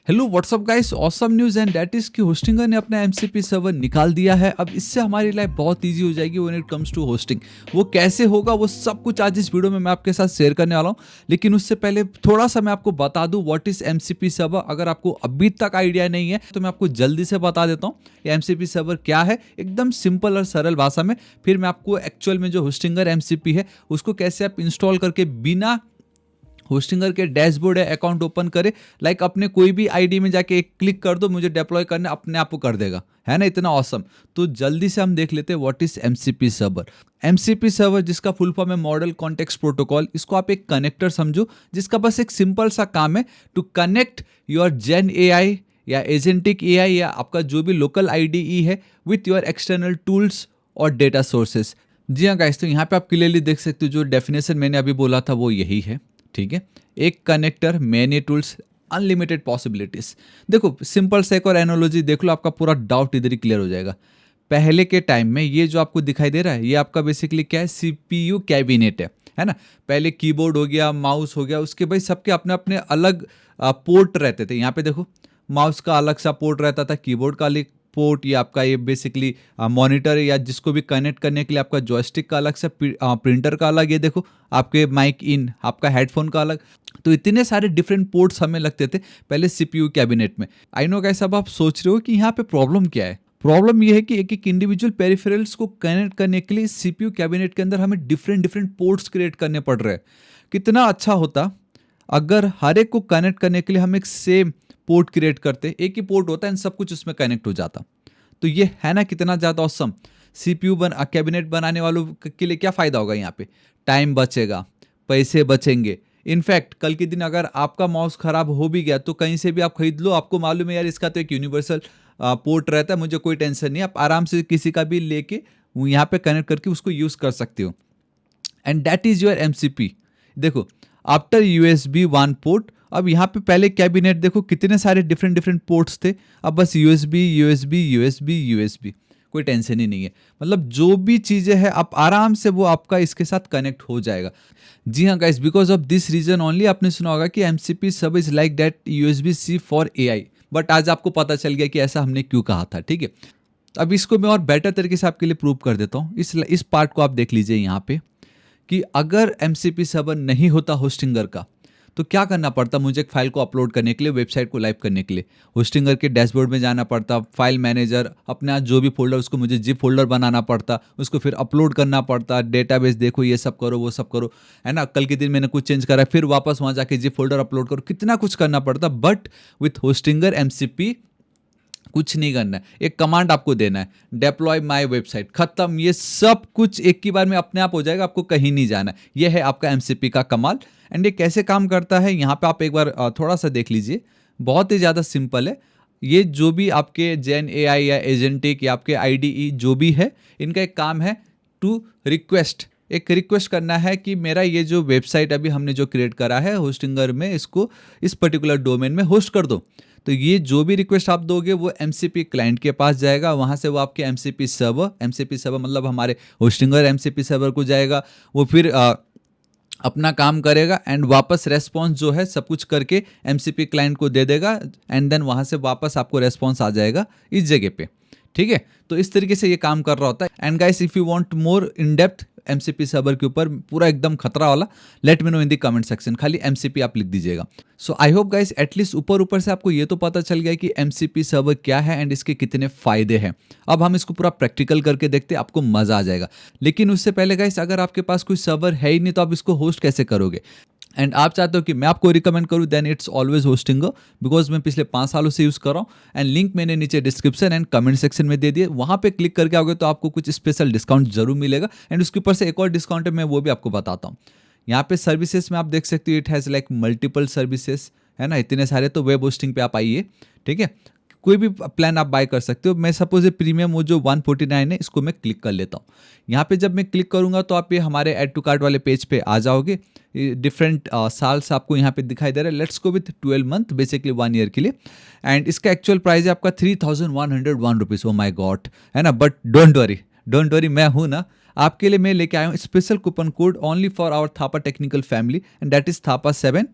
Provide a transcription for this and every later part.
Hello what's up guys, awesome news and that is कि Hostinger ने अपना एमसीपी सर्वर निकाल दिया है। अब इससे हमारी लाइफ बहुत इजी हो जाएगी when it comes to hosting. वो कैसे होगा वो सब कुछ आज इस वीडियो में मैं आपके साथ शेयर करने वाला हूँ। लेकिन उससे पहले थोड़ा सा मैं आपको बता दूं व्हाट इज एमसीपी सर्वर। अगर आपको अभी तक आइडिया नहीं है तो मैं आपको जल्दी से बता देता हूँ ये एमसीपी सर्वर क्या है, एकदम सिंपल और सरल भाषा में। फिर मैं आपको एक्चुअल में जो होस्टिंगर एमसीपी है उसको कैसे आप इंस्टॉल करके बिना होस्टिंगर के डैशबोर्ड है अकाउंट ओपन करे, लाइक अपने कोई भी आईडी में जाके एक क्लिक कर दो, मुझे डिप्लॉय करना अपने आप को कर देगा, है ना, इतना ऑसम। तो जल्दी से हम देख लेते हैं what is MCP server. MCP server जिसका फुल फॉर्म है मॉडल कॉन्टेक्स्ट प्रोटोकॉल, इसको आप एक कनेक्टर समझो जिसका बस एक सिंपल सा काम है to connect your gen AI या एजेंटिक एआई या आपका जो भी लोकल आईडीई है विथ योर एक्सटर्नल टूल्स और डेटा सोर्सेस। जी हाँ गाइस, तो यहाँ पे आप क्लियरली देख सकते हो जो डेफिनेशन मैंने अभी बोला था वो यही है। ठीक है, एक connector, many tools, unlimited possibilities. देखो सिंपल से एक और एनालॉजी देख लो, आपका पूरा डाउट इधर ही क्लियर हो जाएगा। पहले के टाइम में ये जो आपको दिखाई दे रहा है ये आपका बेसिकली क्या है, सीपीयू कैबिनेट है ना। पहले कीबोर्ड हो गया, माउस हो गया, उसके भाई सबके अपने अपने अलग पोर्ट रहते थे। यहाँ पे देखो माउस का अलग सा पोर्ट रहता था, कीबोर्ड का अलग पोर्ट, या आपका ये बेसिकली मॉनिटर या जिसको भी कनेक्ट करने के लिए आपका जॉयस्टिक का अलग से, प्रिंटर का अलग, ये देखो आपके माइक इन, आपका हेडफोन का अलग। तो इतने सारे डिफरेंट पोर्ट्स हमें लगते थे पहले सीपीयू कैबिनेट में। आई नो गाइस, अब आप सोच रहे हो कि यहाँ पे प्रॉब्लम क्या है। प्रॉब्लम यह है कि एक एक इंडिविजुअल पेरिफेरल्स को कनेक्ट करने के लिए सीपीयू कैबिनेट के अंदर हमें डिफरेंट डिफरेंट पोर्ट्स क्रिएट करने पड़ रहे हैं। कितना अच्छा होता अगर हर एक को कनेक्ट करने के लिए हम एक सेम पोर्ट क्रिएट करते, एक ही पोर्ट होता है सब कुछ उसमें कनेक्ट हो जाता। तो ये है ना कितना ज़्यादा ऑसम। सीपीयू कैबिनेट बनाने वालों के लिए क्या फ़ायदा होगा, यहाँ पे टाइम बचेगा, पैसे बचेंगे। इनफैक्ट कल के दिन अगर आपका माउस खराब हो भी गया तो कहीं से भी आप खरीद लो, आपको मालूम है यार इसका तो एक यूनिवर्सल पोर्ट रहता है, मुझे कोई टेंशन नहीं, आप आराम से किसी का भी लेके यहाँ पे कनेक्ट करके उसको यूज़ कर सकते हो। And that is your MCP. देखो आफ्टर यूएसबी वन पोर्ट, अब यहाँ पे पहले कैबिनेट देखो कितने सारे डिफरेंट डिफरेंट पोर्ट्स थे, अब बस यूएसबी यूएसबी यूएसबी यूएसबी, कोई टेंशन ही नहीं है। मतलब जो भी चीज़ें हैं आप आराम से वो आपका इसके साथ कनेक्ट हो जाएगा। जी हाँ guys, because of this reason only आपने सुना होगा कि एमसीपी सब is like that USB C for AI. But आज आपको पता चल गया कि ऐसा हमने क्यों कहा था। ठीक है, अब इसको मैं और बेटर तरीके से आपके लिए प्रूव कर देता हूँ। इस पार्ट को आप देख लीजिए यहाँ पे कि अगर एमसीपी सर्वर नहीं होता होस्टिंगर का तो क्या करना पड़ता मुझे एक फाइल को अपलोड करने के लिए, वेबसाइट को लाइव करने के लिए। होस्टिंगर के डैशबोर्ड में जाना पड़ता, फाइल मैनेजर, अपना जो भी फोल्डर उसको मुझे जिप फोल्डर बनाना पड़ता, उसको फिर अपलोड करना पड़ता, डेटाबेस देखो ये सब करो वो सब करो, है ना। कल के दिन मैंने कुछ चेंज करा फिर वापस वहाँ जाके जिप फोल्डर अपलोड करो, कितना कुछ करना पड़ता। बट विथ होस्टिंगर एमसीपी कुछ नहीं करना है, एक कमांड आपको देना है, डेप्लॉय माय वेबसाइट, खत्म। ये सब कुछ एक ही बार में अपने आप हो जाएगा, आपको कहीं नहीं जाना। ये है आपका एमसीपी का कमाल। एंड ये कैसे काम करता है यहाँ पे आप एक बार थोड़ा सा देख लीजिए, बहुत ही ज़्यादा सिंपल है। ये जो भी आपके जेन एआई या एजेंटिक या आपके आईडीई जो भी है, इनका एक काम है टू रिक्वेस्ट, एक रिक्वेस्ट करना है कि मेरा ये जो वेबसाइट अभी हमने जो क्रिएट करा है होस्टिंगर में, इसको इस पर्टिकुलर डोमेन में होस्ट कर दो। तो ये जो भी रिक्वेस्ट आप दोगे वो एमसीपी क्लाइंट के पास जाएगा, वहाँ से वो आपके एमसीपी सर्वर मतलब हमारे होस्टिंगर एमसीपी सर्वर को जाएगा, वो फिर अपना काम करेगा एंड वापस रेस्पॉन्स जो है सब कुछ करके एमसीपी क्लाइंट को दे देगा। एंड देन वहाँ से वापस आपको रेस्पॉन्स आ जाएगा इस जगह पे। ठीक है, तो इस तरीके से ये काम कर रहा होता है। And guys, if you want more in depth MCP server के ऊपर पूरा एकदम खतरा वाला, let me know in the comment section, खाली एमसीपी आप लिख दीजिएगा। सो आई होप गाइस एटलीस्ट ऊपर ऊपर से आपको ये तो पता चल गया कि एमसीपी सर्वर क्या है एंड इसके कितने फायदे हैं। अब हम इसको पूरा प्रैक्टिकल करके देखते हैं, आपको मजा आ जाएगा। लेकिन उससे पहले गाइस, अगर आपके पास कोई सर्वर है ही नहीं तो आप इसको होस्ट कैसे करोगे। एंड आप चाहते हो कि मैं आपको रिकमेंड करूं, then it's always Hostinger, because मैं पिछले 5 सालों से यूज़ कर रहा हूँ। एंड लिंक मैंने नीचे डिस्क्रिप्शन एंड कमेंट सेक्शन में दे दिए, वहाँ पे क्लिक करके आओगे तो आपको कुछ स्पेशल डिस्काउंट जरूर मिलेगा। एंड उसके ऊपर से एक और डिस्काउंट है, मैं वो भी आपको बताता हूँ। यहाँ पे सर्विसेज में आप देख सकते हो, it has like multiple services, है ना, इतने सारे। तो वेब होस्टिंग पे आप आइए, ठीक है, कोई भी प्लान आप बाय कर सकते हो। मैं सपोज ये प्रीमियम वो जो 149 है इसको मैं क्लिक कर लेता हूँ। यहाँ पे जब मैं क्लिक करूँगा तो आप ये हमारे ऐड टू कार्ट वाले पेज पे आ जाओगे। डिफरेंट साल से आपको यहाँ पे दिखाई दे रहा है। Let's go with 12 month, basically 1 year के लिए। एंड इसका एक्चुअल प्राइस है आपका 3101 रुपीज़। ओ माई गॉड, है ना। बट डोंट वरी, मैं हूँ ना आपके लिए। मैं लेके आया हूँ special coupon code only for our Thapa technical family and that is Thapa 7।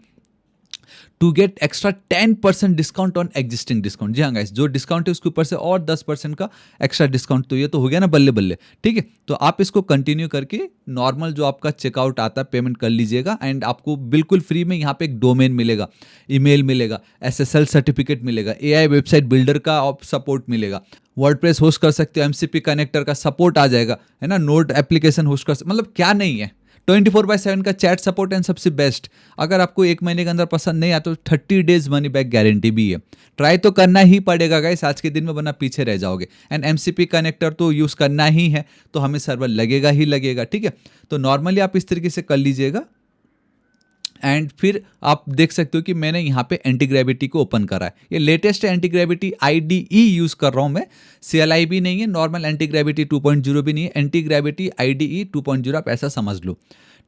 To get extra 10% discount on existing discount. जी हाँ गाइस, जो डिस्काउंट है उसके ऊपर से और 10% का एक्स्ट्रा डिस्काउंट। तो ये तो हो गया ना बल्ले बल्ले, ठीक है। तो आप इसको कंटिन्यू करके नॉर्मल जो आपका चेकआउट आता है पेमेंट कर लीजिएगा, एंड आपको बिल्कुल फ्री में यहाँ पे एक डोमेन मिलेगा, ईमेल मिलेगा, एसएसएल सर्टिफिकेट मिलेगा, एआई वेबसाइट बिल्डर का सपोर्ट मिलेगा, वर्डप्रेस होस्ट कर सकते हो, एमसीपी कनेक्टर का सपोर्ट आ जाएगा, है ना, नोट एप्लीकेशन होस्ट कर मतलब क्या नहीं है। 24/7 का चैट सपोर्ट, एंड सबसे बेस्ट, अगर आपको एक महीने के अंदर पसंद नहीं आया तो 30 डेज मनी बैक गारंटी भी है। ट्राई तो करना ही पड़ेगा गाइस आज के दिन में, वरना पीछे रह जाओगे। एंड एमसीपी कनेक्टर तो यूज़ करना ही है, तो हमें सर्वर लगेगा ही लगेगा, ठीक है। तो नॉर्मली आप इस तरीके से कर लीजिएगा। एंड फिर आप देख सकते हो कि मैंने यहाँ पे एंटी ग्रेविटी को ओपन करा है। ये latest anti gravity IDE use कर रहा हूँ मैं, CLI भी नहीं है, नॉर्मल एंटी ग्रेविटी 2.0 भी नहीं है, एंटी ग्रेविटी IDE 2.0 आप ऐसा समझ लो,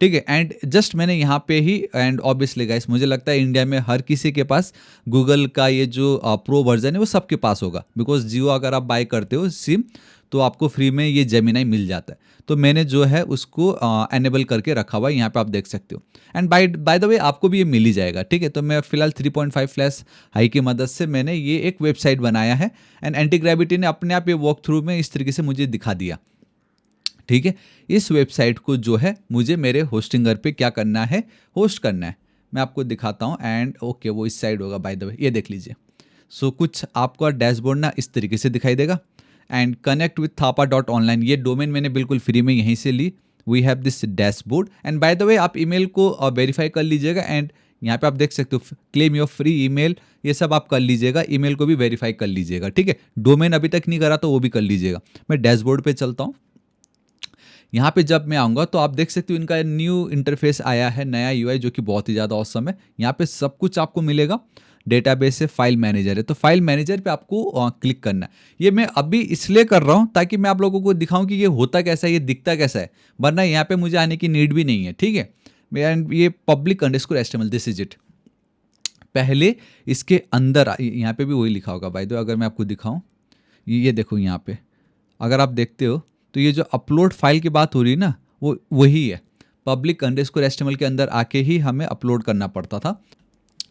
ठीक है। एंड जस्ट मैंने यहाँ पे ही, एंड ऑब्वियसली गाइस मुझे लगता है इंडिया में हर किसी के पास गूगल का ये जो प्रो वर्जन है वो सबके पास होगा, बिकॉज जियो अगर आप बाय करते हो सिम तो आपको फ्री में ये जेमिनाई मिल जाता है। तो मैंने जो है उसको एनेबल करके रखा हुआ है, यहाँ पे आप देख सकते हो। एंड बाय द वे आपको भी ये मिल ही जाएगा, ठीक है। तो मैं फिलहाल 3.5 फ्लैश हाई की मदद से मैंने ये एक वेबसाइट बनाया है, एंड एंटी ग्रेविटी ने अपने आप ये वॉक थ्रू में इस तरीके से मुझे दिखा दिया, ठीक है। इस वेबसाइट को जो है मुझे मेरे होस्टिंगर पे क्या करना है, होस्ट करना है। मैं आपको दिखाता हूँ, एंड ओके वो इस साइड होगा बाय द वे, ये देख लीजिए। सो कुछ आपका डैशबोर्ड ना इस तरीके से दिखाई देगा, एंड कनेक्ट विथ thapa.online, ये डोमेन मैंने बिल्कुल फ्री में यहीं से ली। We have this dashboard, and by the way आप ईमेल को वेरीफाई कर लीजिएगा, एंड यहाँ पे आप देख सकते हो क्लेम योर फ्री ईमेल, ये सब आप कर लीजिएगा, ईमेल को भी वेरीफाई कर लीजिएगा, ठीक है। डोमेन अभी तक नहीं करा तो वो भी कर लीजिएगा। मैं डैशबोर्ड पे चलता हूँ। यहाँ पे जब मैं आऊँगा तो आप देख सकते हो इनका न्यू इंटरफेस आया है, नया यूआई जो कि बहुत ही ज़्यादा ऑसम है। यहाँ पे सब कुछ आपको मिलेगा, डेटाबेस है, फाइल मैनेजर है, तो फाइल मैनेजर पे आपको क्लिक करना है। ये मैं अभी इसलिए कर रहा हूँ ताकि मैं आप लोगों को दिखाऊं कि ये होता कैसा है, ये दिखता कैसा है, वरना यहाँ पे मुझे आने की नीड भी नहीं है, ठीक है। ये public_HTML, दिस इज इट। पहले इसके अंदर यहाँ पे भी वही लिखा होगा बाय द वे, अगर मैं आपको दिखाऊं, ये देखो यहाँ पे अगर आप देखते हो तो ये जो अपलोड फाइल की बात हो रही है ना, वो वही है। public_HTML के अंदर आके ही हमें अपलोड करना पड़ता था।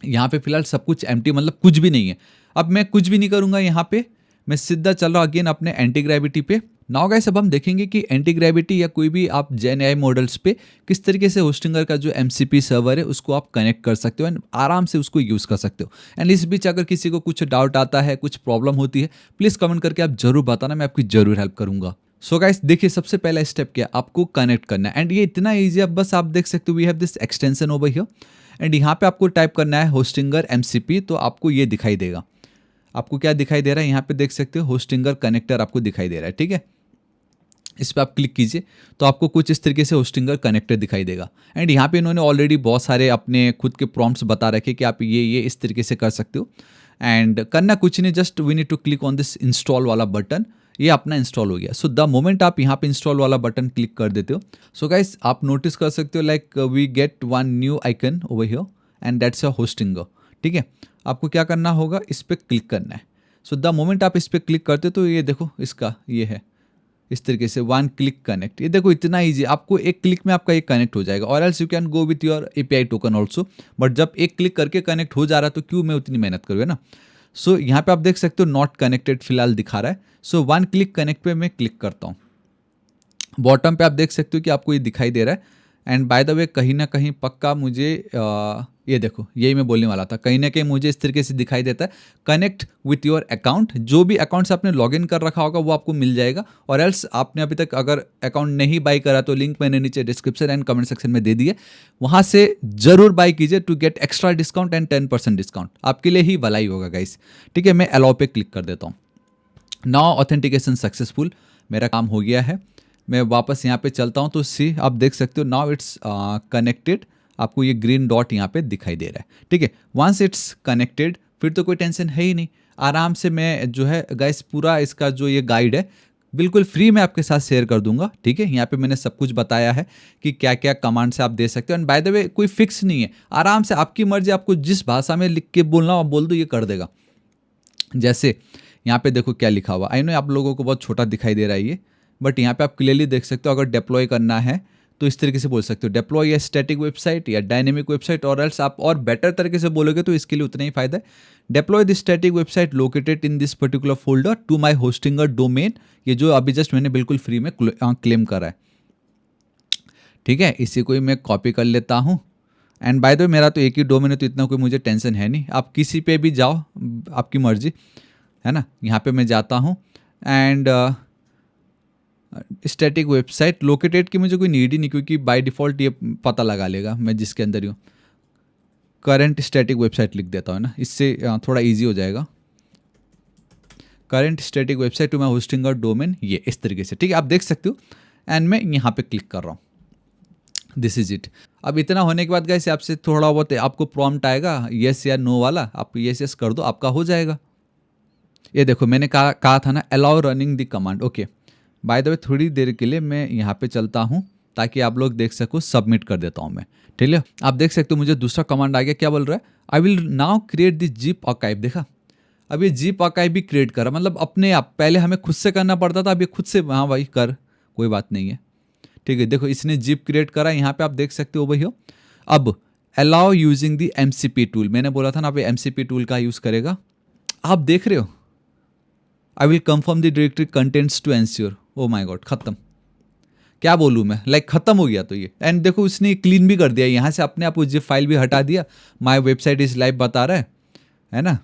यहाँ पे फिलहाल सब कुछ एम्प्टी, मतलब कुछ भी नहीं है। अब मैं कुछ भी नहीं करूँगा, यहाँ पे मैं सीधा चल रहा हूँ अगेन अपने एंटी ग्रेविटी पे। नाउ गाइस अब हम देखेंगे कि एंटी ग्रेविटी या कोई भी आप जेन एआई मॉडल्स पे किस तरीके से होस्टिंगर का जो एमसीपी सर्वर है उसको आप कनेक्ट कर सकते हो, एंड आराम से उसको यूज़ कर सकते हो। एंड इस बीच अगर किसी को कुछ डाउट आता है, कुछ प्रॉब्लम होती है, प्लीज़ कमेंट करके आप जरूर बताना, मैं आपकी जरूर हेल्प करूँगा। सो गाइस देखिए, सबसे पहला स्टेप क्या है, आपको कनेक्ट करना है, एंड ये इतना ईजी है। बस आप देख सकते हो we have this extension over here, and यहाँ पे आपको टाइप करना है होस्टिंगर एमसीपी, तो आपको ये दिखाई देगा। आपको क्या दिखाई दे रहा है, यहाँ पे देख सकते हो होस्टिंगर कनेक्टर आपको दिखाई दे रहा है, ठीक है। इस पर आप क्लिक कीजिए तो आपको कुछ इस तरीके से होस्टिंगर कनेक्टर दिखाई देगा, एंड यहाँ पे इन्होंने ऑलरेडी बहुत सारे अपने खुद के प्रॉम्प्ट्स बता रखे कि आप ये इस तरीके से कर सकते हो। एंड करना कुछ नहीं, just we need to click on this install वाला बटन, ये अपना इंस्टॉल हो गया। सो द मोमेंट आप यहाँ पे इंस्टॉल वाला बटन क्लिक कर देते हो, सो गाइस आप नोटिस कर सकते हो like we get one new icon over here, and that's a Hostinger, ठीक है। आपको क्या करना होगा, इस पर क्लिक करना है। सो द मोमेंट आप इस पर क्लिक करते हो तो ये देखो इसका ये है इस तरीके से वन क्लिक कनेक्ट। ये देखो इतना इजी, आपको एक क्लिक में आपका ये कनेक्ट हो जाएगा, और else you can go with your API token also, but जब एक क्लिक करके कनेक्ट हो जा रहा है तो क्यों मैं उतनी मेहनत करूँ, है ना। सो यहाँ पे आप देख सकते हो नॉट कनेक्टेड फिलहाल दिखा रहा है। सो वन क्लिक कनेक्ट पे मैं क्लिक करता हूँ। बॉटम पे आप देख सकते हो कि आपको ये दिखाई दे रहा है, एंड बाय द वे कहीं ना कहीं पक्का मुझे ये देखो यही मैं बोलने वाला था, कहीं ना कहीं मुझे इस तरीके से दिखाई देता है कनेक्ट विथ योर अकाउंट। जो भी अकाउंट से आपने लॉगिन कर रखा होगा वो आपको मिल जाएगा, और एल्स आपने अभी तक अगर अकाउंट नहीं बाई करा तो लिंक मैंने नीचे डिस्क्रिप्शन एंड कमेंट सेक्शन में दे दिए, वहाँ से जरूर बाई कीजिए to get extra discount and 10% discount, आपके लिए ही भलाई होगा गाइस, ठीक है। मैं अलाउ पे क्लिक कर देता हूँ। नाउ ऑथेंटिकेशन सक्सेसफुल, मेरा काम हो गया है। मैं वापस यहाँ पे चलता हूँ तो सी आप देख सकते हो नाउ इट्स कनेक्टेड, आपको ये ग्रीन डॉट यहाँ पे दिखाई दे रहा है, ठीक है। वंस इट्स कनेक्टेड फिर तो कोई टेंशन है ही नहीं, आराम से मैं जो है गाइस पूरा इसका जो ये गाइड है बिल्कुल फ्री में आपके साथ शेयर कर दूंगा, ठीक है। यहाँ पे मैंने सब कुछ बताया है कि क्या क्या कमांड से आप दे सकते हो, एंड बाय द वे कोई फिक्स नहीं है, आराम से आपकी मर्जी, आपको जिस भाषा में लिख के बोलना आप बोल दो, ये कर देगा। जैसे यहाँ पे देखो क्या लिखा हुआ, आई नो आप लोगों को बहुत छोटा दिखाई दे रहा है ये, बट यहाँ पे आप क्लियरली देख सकते हो अगर डिप्लॉय करना है तो इस तरीके से बोल सकते हो, डिप्लॉय या स्टैटिक वेबसाइट या डायनेमिक वेबसाइट, और एल्स आप और बेटर तरीके से बोलोगे तो इसके लिए उतना ही फायदा है। Deploy the static website located in this particular folder to my Hostinger domain, ये जो अभी जस्ट मैंने बिल्कुल फ्री में क्लेम करा है। ठीक है, इसी को ही मैं कॉपी कर लेता हूँ। एंड बाय द वे मेरा तो एक ही डोमेन है तो इतना कोई मुझे टेंशन है नहीं, आप किसी पे भी जाओ, आपकी मर्जी है ना। यहाँ पे मैं जाता हूँ एंड स्टैटिक वेबसाइट लोकेटेड की मुझे कोई नीड ही नहीं, क्योंकि बाय डिफ़ॉल्ट ये पता लगा लेगा मैं जिसके अंदर ही हूँ। करंट स्टैटिक वेबसाइट लिख देता हूँ ना, इससे थोड़ा ईजी हो जाएगा। Current static website to my hosting और डोमेन, ये इस तरीके से, ठीक है, आप देख सकते हो। एंड मैं यहाँ पे क्लिक कर रहा हूँ, दिस इज इट। अब इतना होने के बाद गाइस आपसे थोड़ा बहुत आपको प्रॉम्प्ट आएगा येस या नो वाला, आप येस येस कर दो, आपका हो जाएगा। ये देखो मैंने कहा था ना allow running the command, okay. Bye the वे थोड़ी देर के लिए मैं यहाँ पे चलता हूँ ताकि आप लोग देख सको, सबमिट कर देता हूँ मैं, ठीक है। आप देख सकते हो मुझे दूसरा कमांड आ गया, क्या बोल रहा है, I will now create the zip archive. देखा, अब ये जिप आर्काइव भी क्रिएट करा, मतलब अपने आप, पहले हमें खुद से करना पड़ता था, अब ये खुद से, हाँ भाई कर, कोई बात नहीं है, ठीक है। देखो इसने जिप क्रिएट करा, यहाँ पे आप देख सकते हो भाई हो। अब allow using the MCP tool, मैंने बोला था ना आप एमसीपी टूल का यूज़ करेगा, आप देख रहे हो। I will confirm the directory contents to ensure, oh my god, खत्म, क्या बोलूँ मैं, लाइक खत्म हो गया तो ये। एंड देखो उसने क्लीन भी कर दिया, यहाँ से अपने आप जिप फाइल भी हटा दिया, माय वेबसाइट इज लाइव बता रहा है ना।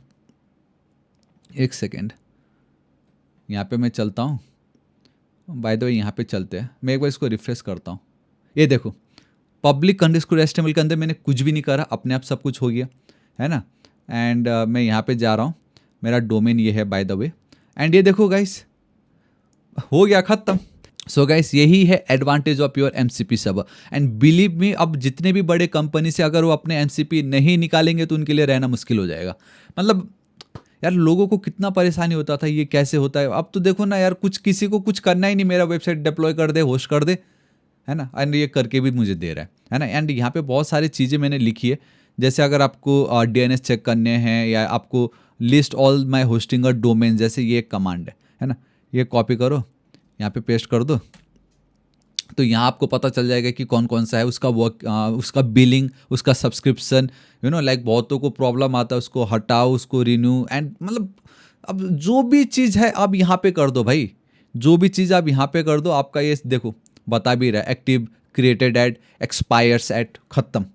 एक सेकेंड, यहाँ पे मैं चलता हूँ, बाय द वे यहाँ पे चलते हैं, मैं एक बार इसको रिफ्रेश करता हूँ। ये देखो पब्लिक अंडरस्कोर एचटीएमएल के अंदर मैंने कुछ भी नहीं करा, अपने आप सब कुछ हो गया, है ना। एंड मैं यहाँ पे जा रहा हूँ, मेरा डोमेन ये है बाय द वे। एंड ये देखो गाइस हो गया खत्म। सो गाइस यही है advantage of your MCP server. And believe me, अब जितने भी बड़े कंपनी से अगर वो अपने एमसीपी नहीं निकालेंगे तो उनके लिए रहना मुश्किल हो जाएगा। मतलब यार लोगों को कितना परेशानी होता था, ये कैसे होता है, अब तो देखो ना यार, कुछ किसी को कुछ करना ही नहीं, मेरा वेबसाइट डिप्लॉय कर दे, होस्ट कर दे, है ना। एंड ये करके भी मुझे दे रहा है ना। एंड यहाँ पे बहुत सारी चीज़ें मैंने लिखी है, जैसे अगर आपको डीएनएस चेक करने हैं या आपको लिस्ट ऑल माय होस्टिंग और डोमेन, जैसे ये एक कमांड है ना, ये कॉपी करो, यहाँ पे पेस्ट कर दो, तो यहाँ आपको पता चल जाएगा कि कौन कौन सा है, उसका वर्क, उसका बिलिंग, उसका सब्सक्रिप्शन, यू नो, लाइक बहुतों को प्रॉब्लम आता है, उसको हटाओ, उसको रिन्यू, एंड मतलब अब जो भी चीज़ है आप यहाँ पे कर दो भाई, जो भी चीज़ आप यहाँ पे कर दो, आपका ये देखो बता भी रहा है, active, created at, expires at, खत्म।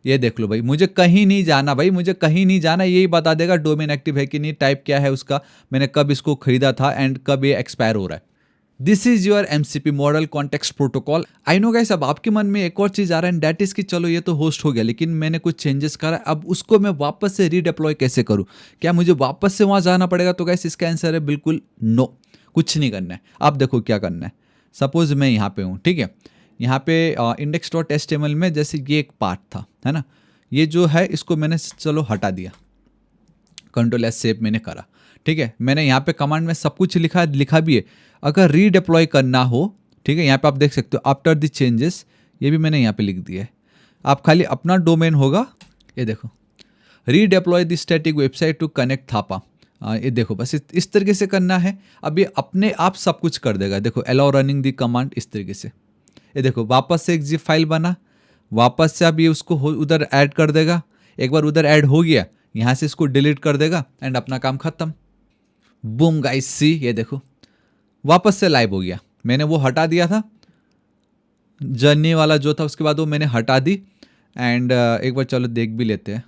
ये देख लो भाई, मुझे कहीं नहीं जाना भाई, मुझे कहीं नहीं जाना, यही बता देगा डोमेन एक्टिव है कि नहीं, टाइप क्या है उसका, मैंने कब इसको खरीदा था एंड कब ये एक्सपायर हो रहा है। This is your MCP model context protocol. I know guys, अब आपके मन में एक और चीज आ रहा है, दैट इज कि चलो ये तो होस्ट हो गया, लेकिन मैंने कुछ चेंजेस करा, अब उसको मैं वापस से रीडिप्लॉय कैसे करूं, क्या मुझे वापस से वहां जाना पड़ेगा? तो गाइस इसका आंसर है बिल्कुल नो, कुछ नहीं करना है। आप देखो क्या करना है, सपोज मैं यहाँ पे हूँ, ठीक है, यहाँ पे index.html में जैसे ये एक पार्ट था, है ना, ये जो है इसको मैंने चलो हटा दिया, Ctrl+S सेव मैंने करा, ठीक है। मैंने यहाँ पे कमांड में सब कुछ लिखा भी है। अगर रीडिप्लॉय करना हो, ठीक है, यहाँ पे आप देख सकते हो आफ्टर द चेंजेस, ये भी मैंने यहाँ पे लिख दिया है। आप खाली अपना डोमेन होगा, ये देखो, redeploy the static website to connect Thapa, ये देखो बस इस तरीके से करना है। अब ये अपने आप सब कुछ कर देगा, देखो अलाउ रनिंग द कमांड, इस तरीके से, ये देखो वापस से एक जिप फाइल बना, वापस से अब ये उसको उधर ऐड कर देगा, एक बार उधर ऐड हो गया, यहाँ से इसको डिलीट कर देगा एंड अपना काम खत्म। बूम गाइस, सी ये देखो वापस से लाइव हो गया। मैंने वो हटा दिया था, जर्नी वाला जो था, उसके बाद वो मैंने हटा दी। एंड एक बार चलो देख भी लेते हैं,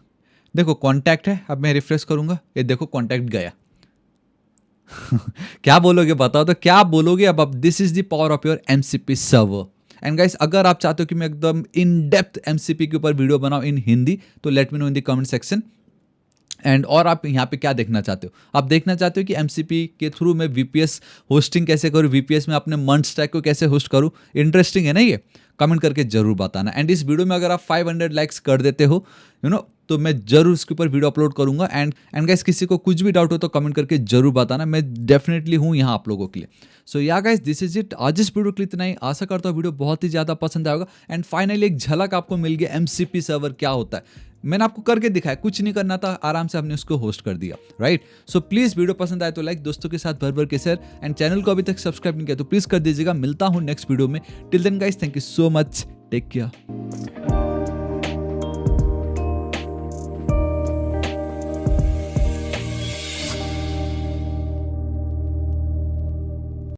देखो कॉन्टैक्ट है, अब मैं रिफ्रेश करूंगा, ये देखो कॉन्टैक्ट गया। क्या बोलोगे बताओ, तो क्या बोलोगे अब this is the power of your MCP server. And guys अगर आप चाहते हो कि मैं एकदम इन डेप्थ एमसीपी के ऊपर वीडियो बनाऊं इन हिंदी, तो let me know in the comment section. And और आप यहाँ पे क्या देखना चाहते हो, आप देखना चाहते हो कि एमसीपी के थ्रू मैं वीपीएस होस्टिंग कैसे करूँ, वीपीएस में अपने मंच स्टैक को कैसे होस्ट करूँ, इंटरेस्टिंग है ना ये, कमेंट करके जरूर बताना। एंड इस वीडियो में अगर आप 500 लाइक्स कर देते हो, यू नो, तो मैं जरूर इसके ऊपर वीडियो अपलोड करूंगा। एंड गाइस किसी को कुछ भी डाउट हो तो कमेंट करके जरूर बताना, मैं डेफिनेटली हूँ यहाँ आप लोगों के लिए। सो या गाइस दिस इज इट, आज इस वीडियो के लिए इतना ही। आशा करता हूँ वीडियो बहुत ही ज़्यादा पसंद आएगा। एंड फाइनली एक झलक आपको मिल गया MCP सर्वर क्या होता है। मैंने आपको करके दिखाया, कुछ नहीं करना था, आराम से हमने उसको होस्ट कर दिया, राइट। सो प्लीज़ वीडियो पसंद आए तो लाइक, दोस्तों के साथ भर भर के शेयर, एंड चैनल को अभी तक सब्सक्राइब नहीं किया तो प्लीज़ कर दीजिएगा। मिलता हूँ नेक्स्ट वीडियो में। Till then guys, thank you so much, take care.